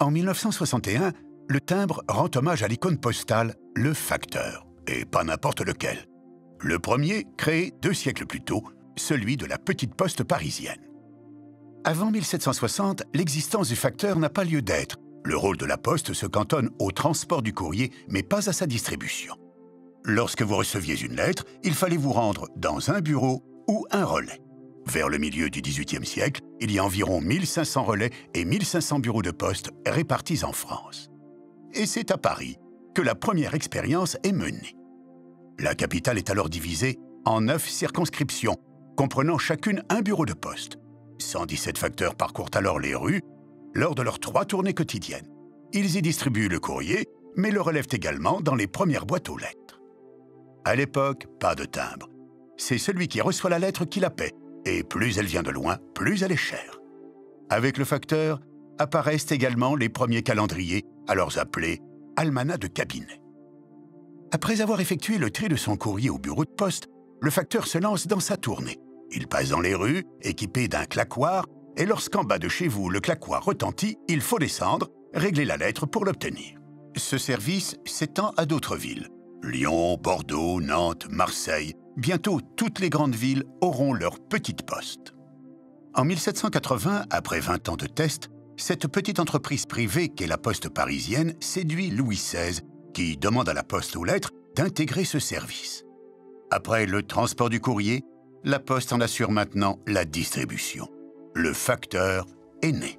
En 1961, le timbre rend hommage à l'icône postale, le facteur, et pas n'importe lequel. Le premier, créé 2 siècles plus tôt, celui de la petite poste parisienne. Avant 1760, l'existence du facteur n'a pas lieu d'être. Le rôle de la poste se cantonne au transport du courrier, mais pas à sa distribution. Lorsque vous receviez une lettre, il fallait vous rendre dans un bureau ou un relais. Vers le milieu du XVIIIe siècle, il y a environ 1500 relais et 1500 bureaux de poste répartis en France. Et c'est à Paris que la première expérience est menée. La capitale est alors divisée en 9 circonscriptions, comprenant chacune un bureau de poste. 117 facteurs parcourent alors les rues lors de leurs 3 tournées quotidiennes. Ils y distribuent le courrier, mais le relèvent également dans les premières boîtes aux lettres. À l'époque, pas de timbre. C'est celui qui reçoit la lettre qui la paie, et plus elle vient de loin, plus elle est chère. Avec le facteur, apparaissent également les premiers calendriers, alors appelés almanachs de cabinet. Après avoir effectué le tri de son courrier au bureau de poste, le facteur se lance dans sa tournée. Il passe dans les rues, équipé d'un claquoir, et lorsqu'en bas de chez vous le claquoir retentit, il faut descendre, régler la lettre pour l'obtenir. Ce service s'étend à d'autres villes. Lyon, Bordeaux, Nantes, Marseille, bientôt toutes les grandes villes auront leur petite poste. En 1780, après 20 ans de tests, cette petite entreprise privée qu'est la Poste parisienne séduit Louis XVI, qui demande à la Poste aux lettres d'intégrer ce service. Après le transport du courrier, la Poste en assure maintenant la distribution. Le facteur est né.